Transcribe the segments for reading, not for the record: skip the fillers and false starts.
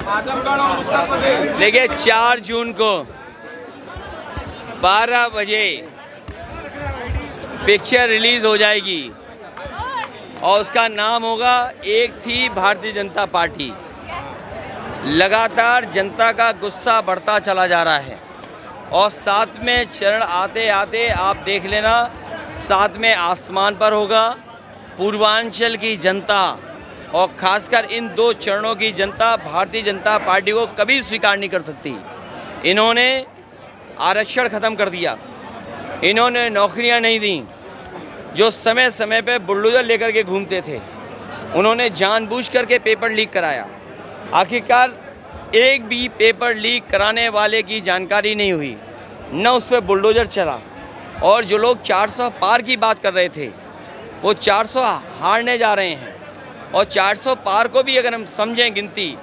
आजमगढ़ और उत्तर प्रदेश। देखिए 4 जून को 12 बजे पिक्चर रिलीज हो जाएगी और उसका नाम होगा एक थी भारतीय जनता पार्टी। लगातार जनता का गुस्सा बढ़ता चला जा रहा है और 7वें चरण आते आते आप देख लेना 7वें आसमान पर होगा। पूर्वांचल की जनता और खासकर इन 2 चरणों की जनता भारतीय जनता पार्टी को कभी स्वीकार नहीं कर सकती। इन्होंने आरक्षण ख़त्म कर दिया, इन्होंने नौकरियां नहीं दी, जो समय समय पे बुलडोजर लेकर के घूमते थे उन्होंने जानबूझ करके पेपर लीक कराया। आखिरकार एक भी पेपर लीक कराने वाले की जानकारी नहीं हुई, न उस पर बुलडोजर चला। और जो लोग 400 पार की बात कर रहे थे वो 400 हारने जा रहे हैं। और 400 पार को भी अगर हम समझें गिनती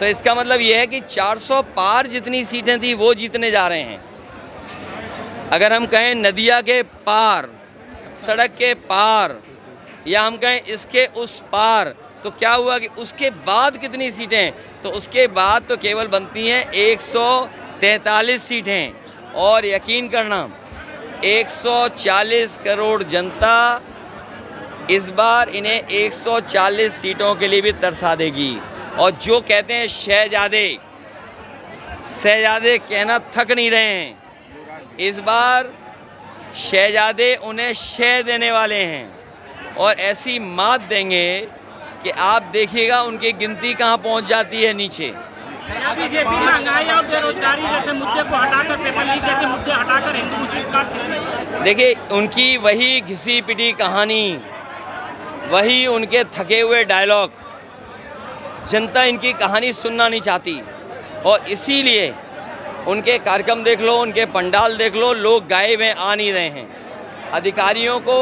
तो इसका मतलब ये है कि 400 पार जितनी सीटें थी वो जीतने जा रहे हैं। अगर हम कहें नदिया के पार, सड़क के पार, या हम कहें इसके उस पार, तो क्या हुआ कि उसके बाद कितनी सीटें, तो उसके बाद तो केवल बनती हैं 143 सीटें। और यकीन करना 140 करोड़ जनता इस बार इन्हें 140 सीटों के लिए भी तरसा देगी। और जो कहते हैं शहजादे कहना थक नहीं रहे हैं। इस बार शहजादे उन्हें शह देने वाले हैं और ऐसी मात देंगे कि आप देखिएगा उनकी गिनती कहां पहुंच जाती है नीचे। बीजेपी महंगाई और बेरोजगारी जैसे मुद्दे को हटाकर, पेपर लीक जैसे मुद्दे हटाकर हिंदू मुस्लिम का, देखिए उनकी वही घिसी पिटी कहानी, वही उनके थके हुए डायलॉग, जनता इनकी कहानी सुनना नहीं चाहती। और इसीलिए उनके कार्यक्रम देख लो, उनके पंडाल देख लो, लोग गाए हुए आ नहीं रहे हैं। अधिकारियों को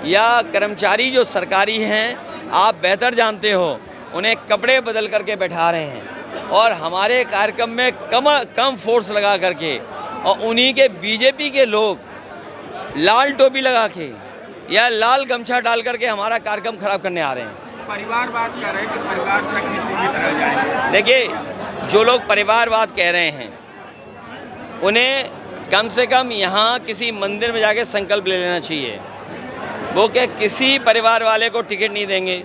या कर्मचारी जो सरकारी हैं, आप बेहतर जानते हो, उन्हें कपड़े बदल करके बैठा रहे हैं और हमारे कार्यक्रम में कम फोर्स लगा करके, और उन्हीं के बीजेपी के लोग लाल टोपी लगा के या लाल गमछा डाल करके हमारा कार्यक्रम खराब करने आ रहे हैं। परिवारवाद कह रहे हैं कि परिवार तक ही सीमित रह जाएंगे। देखिए जो लोग परिवारवाद कह रहे हैं उन्हें कम से कम यहाँ किसी मंदिर में जाके संकल्प ले लेना चाहिए। वो क्या किसी परिवार वाले को टिकट नहीं देंगे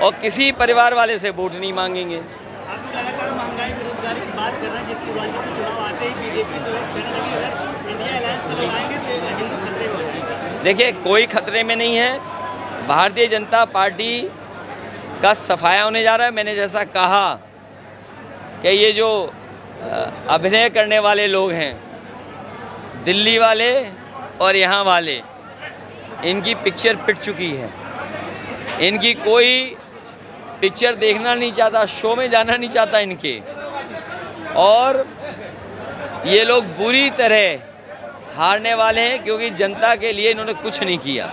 और किसी परिवार वाले से वोट नहीं मांगेंगे। आप लगातार महंगाई बेरोजगारी की बात कर रहे हैं, जिस पूर्वांचल के चुनाव आते ही बीजेपी जो है इंडिया अलायंस को लगाएंगे तो हिंदू खतरे में हो। देखिए कोई खतरे में नहीं है। भारतीय जनता पार्टी का सफाया होने जा रहा है। मैंने जैसा कहा कि ये जो अभिनय करने वाले लोग हैं, दिल्ली वाले और यहाँ वाले, इनकी पिक्चर पिट चुकी है। इनकी कोई पिक्चर देखना नहीं चाहता, शो में जाना नहीं चाहता इनके। और ये लोग बुरी तरह हारने वाले हैं क्योंकि जनता के लिए इन्होंने कुछ नहीं किया।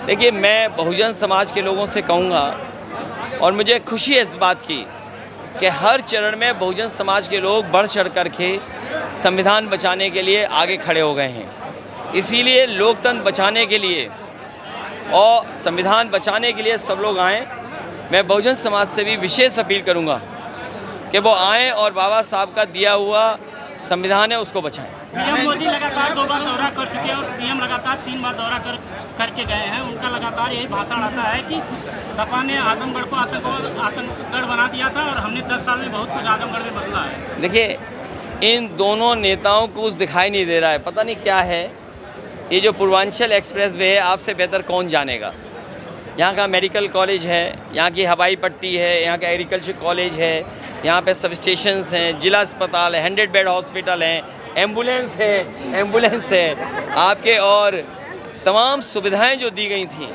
देखिए मैं बहुजन समाज के लोगों से कहूँगा, और मुझे खुशी है इस बात की कि हर चरण में बहुजन समाज के लोग बढ़ चढ़ कर के संविधान बचाने के लिए आगे खड़े हो गए हैं। इसीलिए लोकतंत्र बचाने के लिए और संविधान बचाने के लिए सब लोग आएँ। मैं बहुजन समाज से भी विशेष अपील करूँगा कि वो आएँ और बाबा साहब का दिया हुआ संविधान है उसको बचाएं। पीएम मोदी लगातार 2 बार दौरा कर चुके हैं और सीएम लगातार 3 बार दौरा करके गए हैं। उनका लगातार यही भाषण आता है कि सपा ने आजमगढ़ को आतंकगढ़ बना दिया था और हमने 10 साल में बहुत कुछ आजमगढ़ में बदला है। देखिए इन दोनों नेताओं को कुछ दिखाई नहीं दे रहा है, पता नहीं क्या है। ये जो पूर्वांचल एक्सप्रेस वे है, आपसे बेहतर कौन जानेगा। यहाँ का मेडिकल कॉलेज है, यहाँ की हवाई पट्टी है, यहाँ का एग्रीकल्चर कॉलेज है, यहाँ पे सब स्टेशंस हैं, जिला अस्पताल है, 100 बेड हॉस्पिटल हैं, एम्बुलेंस है आपके, और तमाम सुविधाएं जो दी गई थी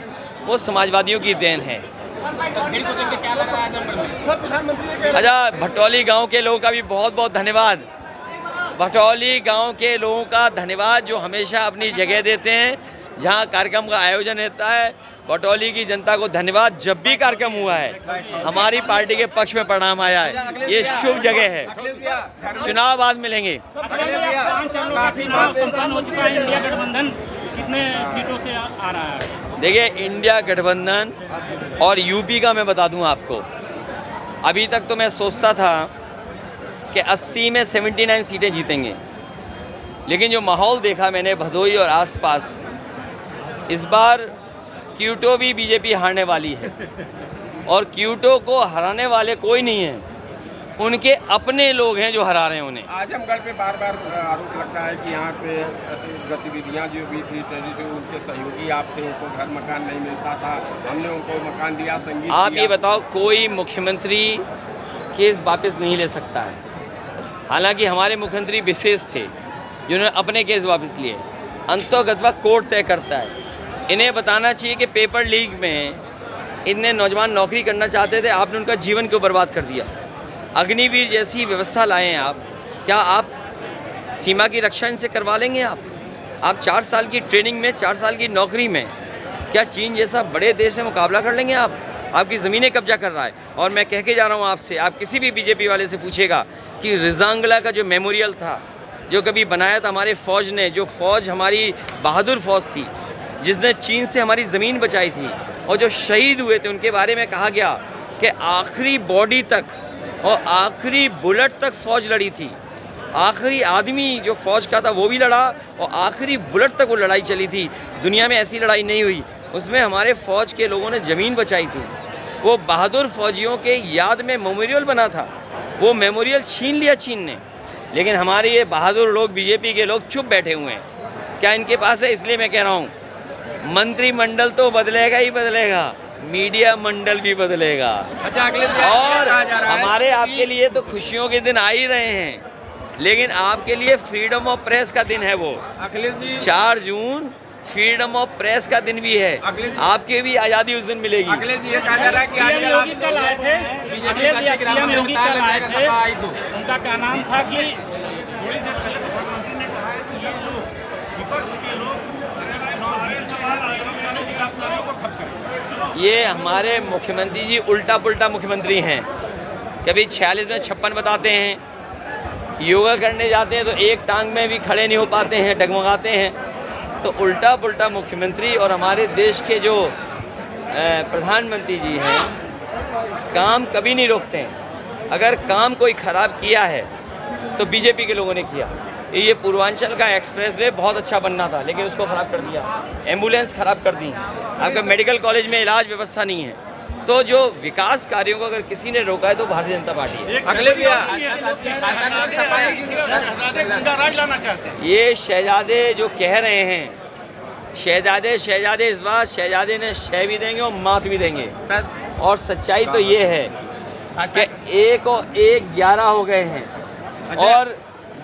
वो समाजवादियों की देन है। अच्छा, भटौली गांव के लोगों का भी बहुत बहुत धन्यवाद। भटौली गांव के लोगों का धन्यवाद जो हमेशा अपनी जगह देते हैं जहां कार्यक्रम का आयोजन होता है। भटौली की जनता को धन्यवाद। जब भी कार्यक्रम हुआ है हमारी पार्टी के पक्ष में परिणाम आया है। ये शुभ जगह है। चुनाव बाद मिलेंगे। संपन्न हो चुका है इंडिया गठबंधन, कितने सीटों से आ रहा है? देखिए, इंडिया गठबंधन और यूपी का मैं बता दूं आपको, अभी तक तो मैं सोचता था कि 80 में 79 सीटें जीतेंगे, लेकिन जो माहौल देखा मैंने भदोही और आसपास, इस बार क्यूटो भी बीजेपी हारने वाली है और क्यूटो को हराने वाले कोई नहीं है, उनके अपने लोग हैं जो हरा रहे हैं उन्हें। आजमगढ़ पे बार बार आरोप लगता है कि यहाँ पे गतिविधियाँ जो भी थी जो उनके सहयोगी आप थे, उनको घर मकान नहीं मिलता था, हमने उनको मकान दिया, संगीत आप दिया। ये बताओ, कोई मुख्यमंत्री केस वापस नहीं ले सकता है। हालांकि हमारे मुख्यमंत्री विशेष थे जिन्होंने अपने केस वापस लिए, अंतोगत्वा कोर्ट तय करता है। इन्हें बताना चाहिए कि पेपर लीक में इतने नौजवान नौकरी करना चाहते थे, आपने उनका जीवन क्यों बर्बाद कर दिया। अग्निवीर जैसी व्यवस्था लाए हैं आप, क्या आप सीमा की रक्षा इनसे करवा लेंगे? आप 4 साल की ट्रेनिंग में, 4 साल की नौकरी में क्या चीन जैसा बड़े देश से मुकाबला कर लेंगे आप? आपकी ज़मीनें कब्जा कर रहा है। और मैं कह के जा रहा हूँ आपसे, आप किसी भी बीजेपी वाले से पूछेगा कि रिजांगला का जो मेमोरियल था, जो कभी बनाया था हमारे फ़ौज ने, जो फ़ौज हमारी बहादुर फ़ौज थी जिसने चीन से हमारी ज़मीन बचाई थी, और जो शहीद हुए थे उनके बारे में कहा गया कि आखिरी बॉडी तक और आखिरी बुलेट तक फ़ौज लड़ी थी। आखिरी आदमी जो फ़ौज का था वो भी लड़ा और आखिरी बुलेट तक वो लड़ाई चली थी। दुनिया में ऐसी लड़ाई नहीं हुई, उसमें हमारे फ़ौज के लोगों ने ज़मीन बचाई थी। वो बहादुर फ़ौजियों के याद में मेमोरियल बना था, वो मेमोरियल छीन लिया चीन ने। लेकिन हमारे ये बहादुर लोग, बीजेपी के लोग चुप बैठे हुए हैं। क्या इनके पास है? इसलिए मैं कह रहा हूँ, मंत्रिमंडल तो बदलेगा ही बदलेगा, मीडिया मंडल भी बदलेगा। अच्छा, अगले और हमारे आपके लिए तो खुशियों के दिन आ ही रहे हैं, लेकिन आपके लिए फ्रीडम ऑफ प्रेस का दिन है। वो अखिलेश जी 4 जून फ्रीडम ऑफ प्रेस का दिन भी है, आपके भी आज़ादी उस दिन मिलेगी। अखिलेश जी ये कहा जा रहा है कि सीएम योगी कल आए थे, सीएम योगी कल आए थे, उनका क्या नाम था कि ये हमारे मुख्यमंत्री जी उल्टा पुल्टा मुख्यमंत्री हैं। कभी 46 में 56 बताते हैं, योगा करने जाते हैं तो एक टांग में भी खड़े नहीं हो पाते हैं, डगमगाते हैं। तो उल्टा पुल्टा मुख्यमंत्री। और हमारे देश के जो प्रधानमंत्री जी हैं, काम कभी नहीं रोकते हैं। अगर काम कोई ख़राब किया है तो बीजेपी के लोगों ने किया। ये पूर्वांचल का एक्सप्रेसवे बहुत अच्छा बनना था, लेकिन उसको ख़राब कर दिया, एम्बुलेंस ख़राब कर दी, आपका मेडिकल कॉलेज में इलाज व्यवस्था नहीं है। तो जो विकास कार्यों को अगर किसी ने रोका है तो भारतीय जनता पार्टी है। अगले भी ये शहजादे जो कह रहे हैं, शहजादे इस बार शहजादे ने शह भी देंगे और मात भी देंगे। और सच्चाई तो ये है कि 1 और 1 11 हो गए हैं और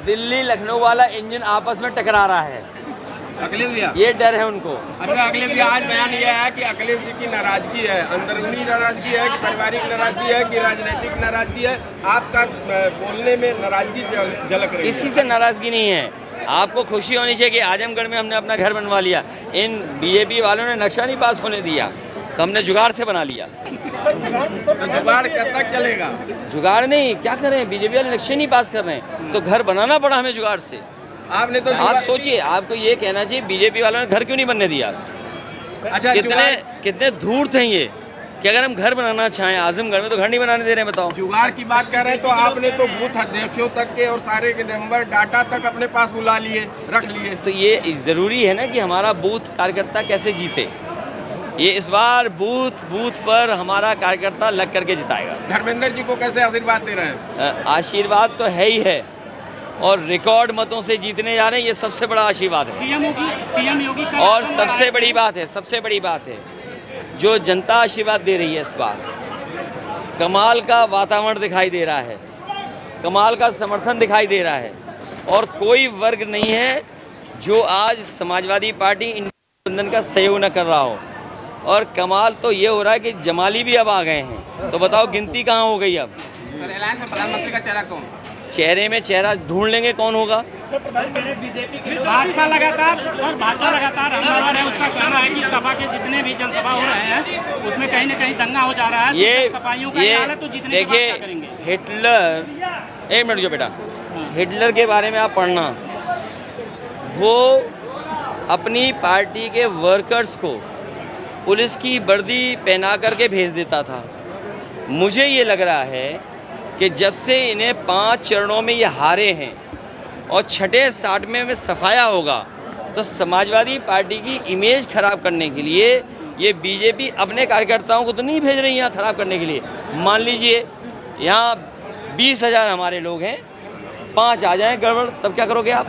दिल्ली लखनऊ वाला इंजन आपस में टकरा रहा है। अखिलेश भैया, ये डर है उनको। अच्छा अखिलेश जी, आज बयान ये है कि अखिलेश जी की नाराजगी है, अंदरूनी नाराजगी है कि पारिवारिक नाराजगी है कि राजनीतिक नाराजगी है? आपका बोलने में नाराजगी झलक रही है। किसी से नाराजगी नहीं है। आपको खुशी होनी चाहिए कि आजमगढ़ में हमने अपना घर बनवा लिया। इन बीजेपी वालों ने नक्शा नहीं पास होने दिया तो हमने जुगाड़ से बना लिया। तो जुगाड़ कब तक चलेगा? जुगाड़ नहीं, क्या करें, बीजेपी वाले नक्शे नहीं पास कर रहे हैं तो घर बनाना पड़ा हमें जुगाड़ से। आपने तो आप सोचिए, आपको ये कहना चाहिए बीजेपी वालों ने घर क्यों नहीं बनने दिया। अच्छा, कितने धूर्त हैं ये कि अगर हम घर बनाना चाहें आजमगढ़ में तो घर नहीं बनाने दे रहे हैं। बताओ, जुगाड़ की बात कर रहे हैं तो आपने तो बूथ अध्यक्षों तक के और सारे के नंबर डाटा तक अपने पास बुला लिए, रख लिए। तो ये ज़रूरी है ना कि हमारा बूथ कार्यकर्ता कैसे जीते। ये इस बार बूथ पर हमारा कार्यकर्ता लग करके जिताएगा। धर्मेंद्र जी को कैसे आशीर्वाद दे रहे हैं? आशीर्वाद तो है ही है और रिकॉर्ड मतों से जीतने जा रहे हैं, ये सबसे बड़ा आशीर्वाद है। सीएम योगी का और सबसे बड़ी बात है जो जनता आशीर्वाद दे रही है इस बार, कमाल का वातावरण दिखाई दे रहा है, कमाल का समर्थन दिखाई दे रहा है। और कोई वर्ग नहीं है जो आज समाजवादी पार्टी इंडिया गठबंधन का सहयोग न कर रहा हो। और कमाल तो ये हो रहा है कि जमाली भी अब आ गए हैं। तो बताओ गिनती कहाँ हो गई अब? प्रधानमंत्री का चेहरा कौन? चेहरे में चेहरा ढूंढ लेंगे कौन होगा। भाजपा लगातार हमलावर है। उसका कहना है कि सभा के जितने भी जनसभा हो रहे हैं उसमें कहीं न कहीं दंगा हो जा रहा है। ये सफाइयों का हाल है तो जितने देखिए, हिटलर, एक मिनट जो बेटा, हिटलर के बारे में आप पढ़ना, वो अपनी पार्टी के वर्कर्स को पुलिस की वर्दी पहना करके भेज देता था। मुझे ये लग रहा है कि जब से इन्हें 5 चरणों में ये हारे हैं और छठे 60 में सफाया होगा, तो समाजवादी पार्टी की इमेज खराब करने के लिए ये बीजेपी अपने कार्यकर्ताओं को तो नहीं भेज रही यहाँ खराब करने के लिए। मान लीजिए यहाँ 20,000 हमारे लोग हैं, 5 आ जाएं गड़बड़, तब क्या करोगे आप?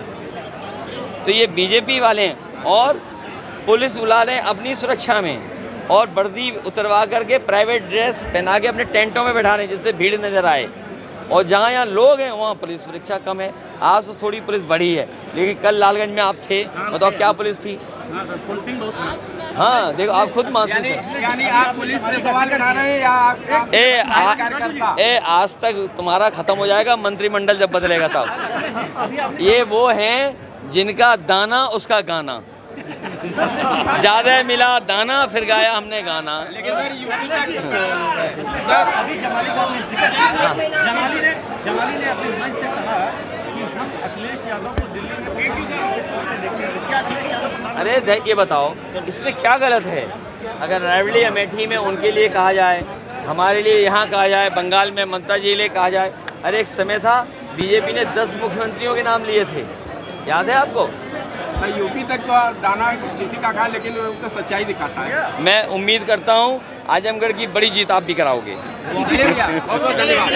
तो ये बीजेपी वाले हैं और पुलिस बुला लें अपनी सुरक्षा में और वर्दी उतरवा करके प्राइवेट ड्रेस पहना के अपने टेंटों में बैठा रहे हैं जिससे भीड़ नज़र आए। और जहाँ यहाँ लोग हैं वहाँ पुलिस सुरक्षा कम है। आज तो थोड़ी पुलिस बढ़ी है, लेकिन कल लालगंज में आप थे, बताओ क्या पुलिस थी? हाँ देखो, आप खुद महसूस करें। यानी आप पुलिस पे सवाल उठा रहे हैं या आप कार्यकर्ता? आज तक तुम्हारा खत्म हो जाएगा मंत्रिमंडल जब बदलेगा तब। ये वो हैं जिनका दाना उसका गाना, ज्यादा मिला दाना फिर गाया हमने गाना। लेकिन सर यूपी का जमाली ने अपने मंच से कहा कि हम अखिलेश यादव को दिल्ली में अरे ये बताओ इसमें क्या गलत है? अगर रायबरेली अमेठी में उनके लिए कहा जाए, हमारे लिए यहाँ कहा जाए, बंगाल में ममता जी लिए कहा जाए। अरे एक समय था बीजेपी ने 10 मुख्यमंत्रियों के नाम लिए थे, याद है आपको? तो यूपी तक तो दाना किसी का खा, लेकिन वो तो सच्चाई दिखाता है। मैं उम्मीद करता हूँ आजमगढ़ की बड़ी जीत आप भी कराओगे। बहुत बहुत धन्यवाद।